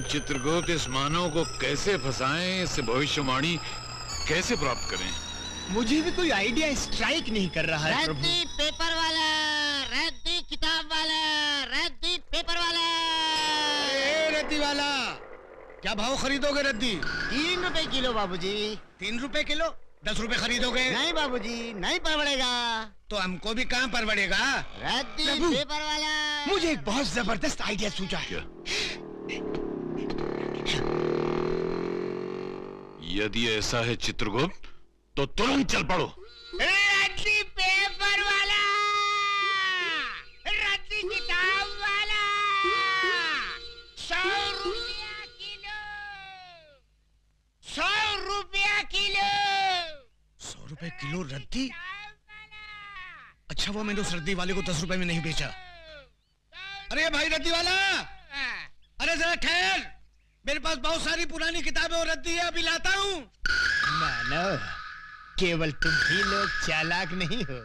चित्रगुप्त इस मानव को कैसे फंसाएं, इससे भविष्यवाणी कैसे प्राप्त करें? मुझे भी कोई आइडिया स्ट्राइक नहीं कर रहा है प्रभु। रद्दी पेपर वाला, रद्दी किताब वाला, रद्दी पेपर वाला। रद्दी वाला, क्या भाव खरीदोगे रद्दी? 3 रुपए किलो बाबूजी। 3 रुपए किलो? 10 रुपए खरीदोगे? नहीं बाबूजी, नहीं परवड़ेगा। तो हमको भी कहाँ परवड़ेगा? रद्दी पेपर वाला। मुझे एक बहुत जबरदस्त आइडिया सूझा है। यदि ऐसा है चित्रगुप्त, तो तुरंत चल पड़ो। रद्दी पेपर वाला, रद्दी किताब वाला, 100 रुपया किलो, 100 रुपया किलो। 100 रुपए किलो रद्दी? अच्छा वो मैंने उस रद्दी वाले को 10 रुपए में नहीं बेचा। अरे भाई रद्दी वाला, अरे जरा ठहर, मेरे पास बहुत सारी पुरानी किताबें और रद्दी है, अभी लाता हूँ। मानव, केवल तुम ही लोग चालाक नहीं हो,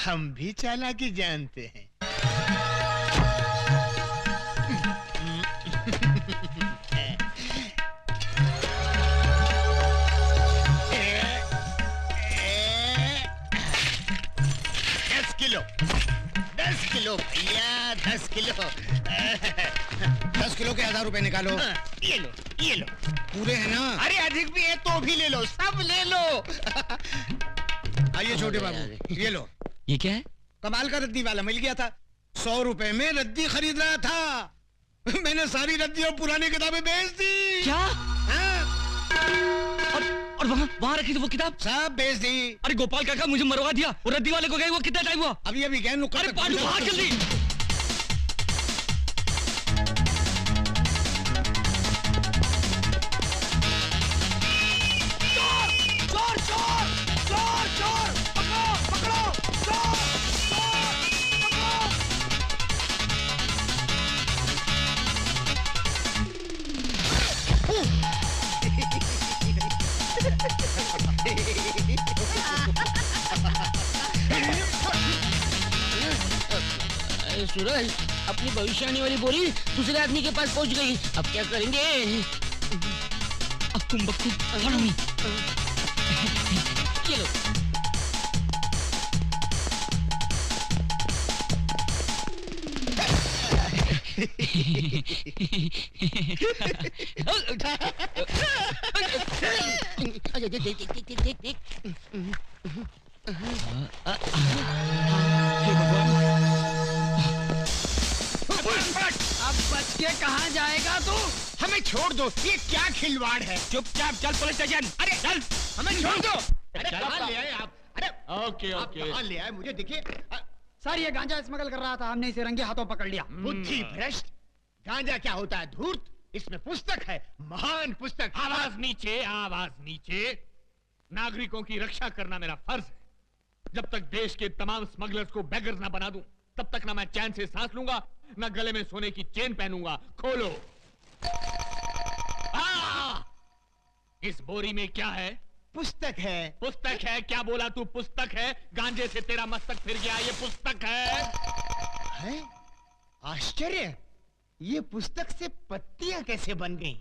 हम भी चालाकी जानते हैं। दस किलो भैया, 10 किलो। 10 किलो के 1000 रुपए निकालो। ये लो, ये लो। पूरे हैं ना? अरे अधिक भी है तो भी ले लो, सब ले लो। आइए छोटे बाबू, ये लो। ये क्या है? कमाल का रद्दी वाला मिल गया था। 100 रुपए में रद्दी खरीद रहा था। मैंने सारी रद्दी और पुरानी किताबें बेच दी। क्या? और वहाँ रखी थी वो किताब? सब बेच दी। अरे गोपाल काका मुझे मरवा दिया। वो रद्दी वाले को गए वो कितना टाइम हुआ? अभी गए। अरे पांडु भाग जल्दी। चोर चोर चोर चोर, पकड़ो पकड़ो, चोर सूरज, अपनी भविष्यवाणी वाली बोली दूसरे आदमी के पास पहुंच गई। अब क्या करेंगे? अक्कुम बक्कुम, follow me। चलो। अब बच के कहाँ जाएगा तू? हमें छोड़ दो, ये क्या खिलवाड़ है? चुपचाप चल पुलिस स्टेशन। अरे चल, हमें छोड़ दो। अरे कहाँ ले आए आप? अरे ओके आप कहाँ ले आए? मुझे देखिए। सर ये गांजा स्मगल कर रहा था, हमने इसे रंगे हाथों पकड़ लिया। बुद्धि भ्रष्ट, गांजा क्या होता है? धूर्त। इसमें पुस्तक है, महान पुस्तक। आवाज नीचे, आवाज नीचे। नागरिकों की रक्षा करना मेरा फर्ज है। जब तक देश के तमाम स्मगलर्स को बेगर्स ना बना दूं, तब तक ना मैं चैन से सांस लूंगा, ना गले में सोने की चेन पहनूंगा। खोलो। इस बोरी में क्या है? पुस्तक है। पुस्तक है? क्या बोला तू? पुस्तक है? गांजे से तेरा मस्तक फिर गया, ये पुस्तक है? आश्चर्य, ये पुस्तक से पत्तियां कैसे बन गईं?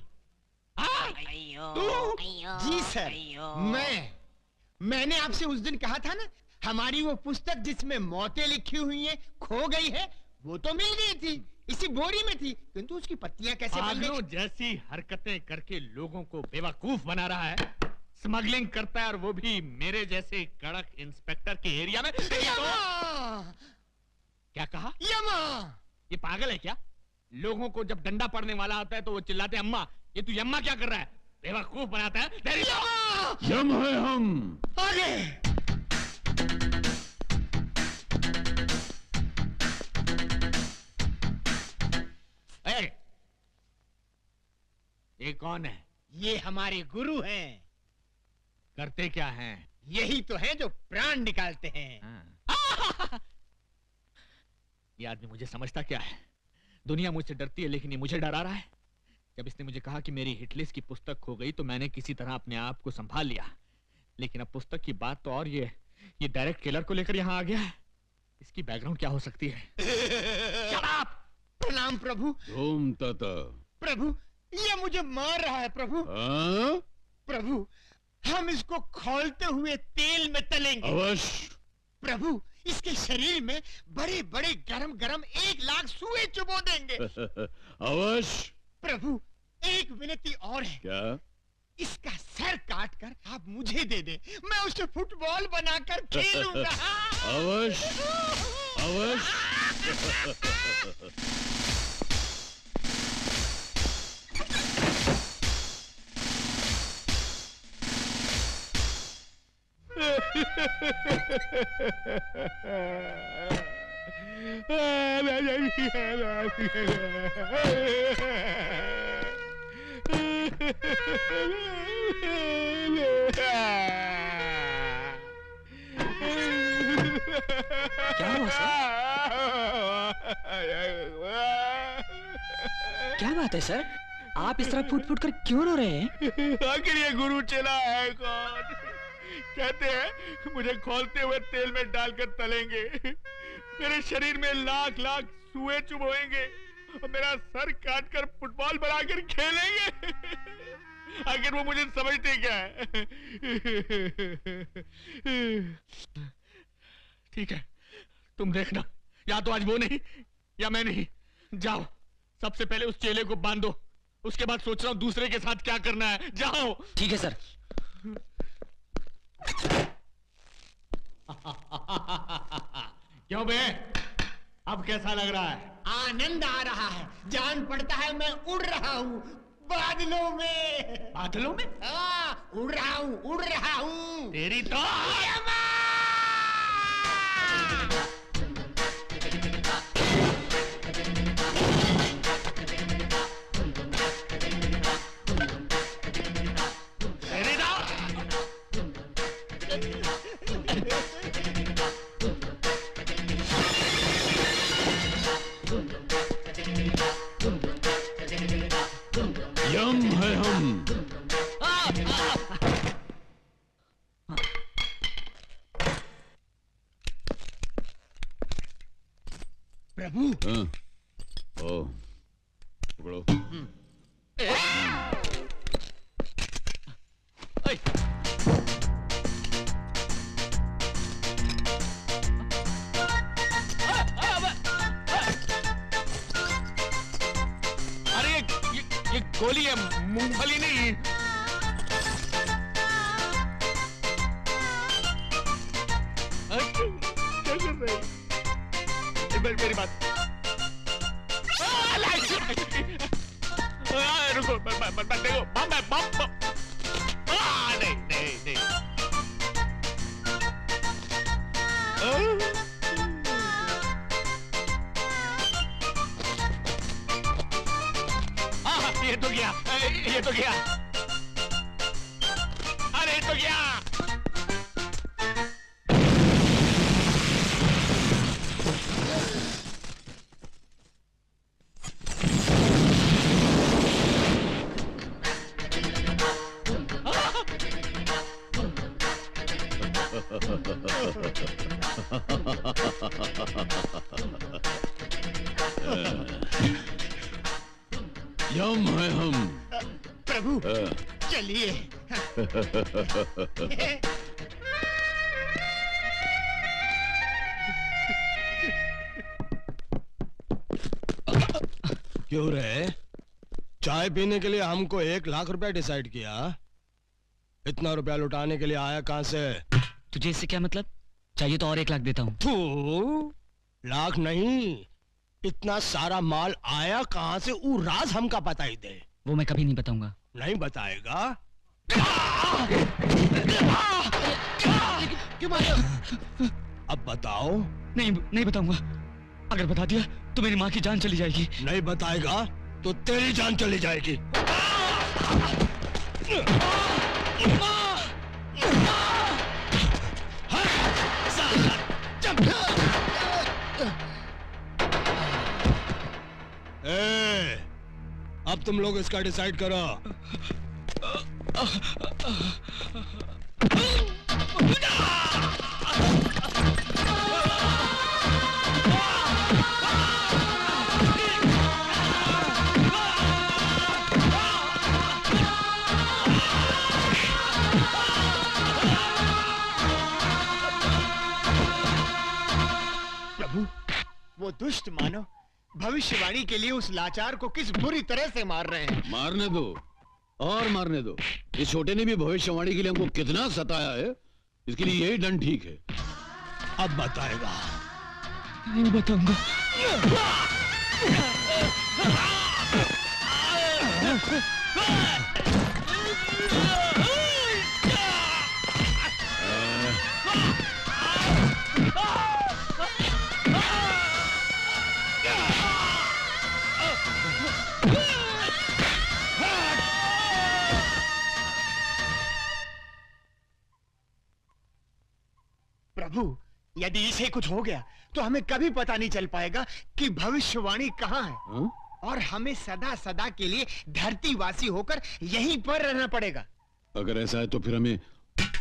तू? जी सर, मैंने आपसे उस दिन कहा था ना, हमारी वो पुस्तक जिसमें मौतें लिखी हुई हैं खो गई है, वो तो मिल गई थी, इसी बोरी में थी, किंतु उसकी पत्तियां कैसे बन गई? जैसी हरकतें करके लोगों को बेवकूफ बना रहा है। स्मगलिंग करता है और वो भी मेरे जैसे कड़क इंस्पेक्टर के एरिया में। क्या कहा? यमा! ये पागल है क्या? लोगों को जब डंडा पड़ने वाला होता है तो वो चिल्लाते हैं अम्मा। ये तू यम्मा क्या कर रहा है? बेवकूफ बनाता है। यम है हम। आगे! ये कौन है? ये हमारे गुरु हैं। करते क्या हैं? यही तो है जो प्राण निकालते हैं। ये आदमी मुझे समझता क्या है? दुनिया मुझसे डरती है लेकिन ये मुझे डरा रहा है। जब इसने मुझे कहा कि मेरी हिटलिस्ट की पुस्तक खो गई तो मैंने किसी तरह अपने आप को संभाल लिया, लेकिन अब पुस्तक की बात तो और ये डायरेक्ट किलर को लेकर यहाँ आ गया है। इसकी बैकग्राउंड क्या हो सकती है? प्रणाम प्रभु। ओम तत। प्रभु, ये मुझे मार रहा है प्रभु। हाँ? प्रभु हम इसको खौलते हुए तेल में तलेंगे। अवश्य। प्रभु इसके शरीर में बड़े बड़े गरम गरम 1,00,000 सुए चुबो देंगे। अवश्य। प्रभु एक विनती और है। क्या? इसका सर काट कर आप मुझे दे दे, मैं उसे फुटबॉल बनाकर खेलूंगा। अवश्य अवश्य। क्या हुआ सर? क्या बात है सर? आप इस तरह फूट फूट कर क्यों रो रहे हैं? आखिर ये गुरु चला है कौन? कहते हैं मुझे खौलते हुए तेल में डालकर तलेंगे, मेरे शरीर में 1,00,000 सुए चुभोएंगे और मेरा सर काट कर फुटबॉल बनाकर खेलेंगे। आखिर वो मुझे समझते क्या है? ठीक है, तुम देखना, या तो आज वो नहीं या मैं नहीं। जाओ, सबसे पहले उस चेले को बांधो, उसके बाद सोच रहा हूं दूसरे के साथ क्या करना है। जाओ। ठीक है सर। क्यों बे, अब कैसा लग रहा है? आनंद आ रहा है, जान पड़ता है मैं उड़ रहा हूँ बादलों में। बादलों में? उड़ रहा हूँ, उड़ रहा हूँ। तेरी तो यम है हम। प्रभु। हाँ। ओ, पकड़ो। अरे ये गोली है, मूंगफली नहीं। क्या कर रहे हैं? मेरी बात रुको, देखो बम है, बम। नहीं नहीं नहीं। ये तो गया, ये तो गया, अरे तो गया। यम है हम। प्रभु चलिए। क्यों रे? चाय पीने के लिए हमको 1,00,000 रुपया डिसाइड किया, इतना रुपया लुटाने के लिए आया कहां से? तुझे इससे क्या मतलब? चाहिए तो और 1,00,000 देता हूँ। तू लाख नहीं, इतना सारा माल आया कहां से? वो राज हमका पता ही दे। वो मैं कभी नहीं बताऊंगा। नहीं बताएगा? क्यों मारे? अब बताओ। नहीं नहीं बताऊंगा। अगर बता दिया तो मेरी माँ की जान चली जाएगी। नहीं बताएगा तो तेरी जान चली जाएगी। अब तुम लोग इसका डिसाइड करो। दुष्ट मानव भविष्यवाणी के लिए उस लाचार को किस बुरी तरह से मार रहे हैं। मारने दो और मारने दो। इस छोटे ने भी भविष्यवाणी के लिए हमको कितना सताया है, इसके लिए यही दंड ठीक है। अब बताएगा। नहीं बताऊंगा। प्रभु, यदि इसे कुछ हो गया तो हमें कभी पता नहीं चल पाएगा कि भविष्यवाणी कहाँ है। हाँ? और हमें सदा सदा के लिए धरतीवासी होकर यहीं पर रहना पड़ेगा। अगर ऐसा है तो फिर हमें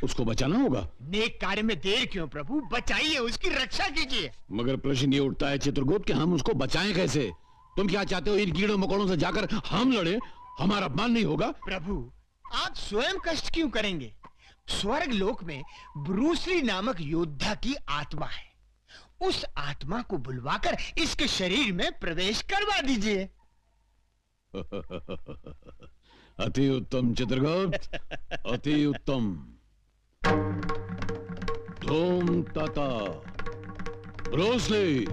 उसको बचाना होगा। नेक कार्य में देर क्यों प्रभु, बचाइए, उसकी रक्षा कीजिए। मगर प्रश्न ये उठता है चित्रगुप्त कि हम उसको बचाएं कैसे? तुम क्या चाहते हो, इन कीड़ों मकोड़ों से जाकर हम लड़े, हमारा अपमान नहीं होगा? प्रभु, आप स्वयं कष्ट क्यों करेंगे? स्वर्ग लोक में ब्रूसली नामक योद्धा की आत्मा है। उस आत्मा को बुलवाकर इसके शरीर में प्रवेश करवा दीजिए। अति उत्तम चित्रगुप्त, अति उत्तम। धूम तथा ब्रूसली।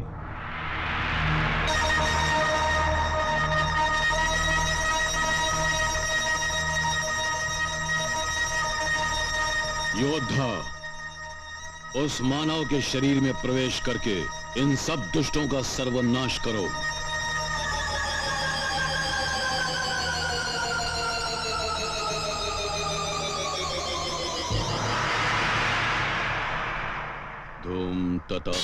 योद्धा, उस मानव के शरीर में प्रवेश करके इन सब दुष्टों का सर्वनाश करो। धूम तथा।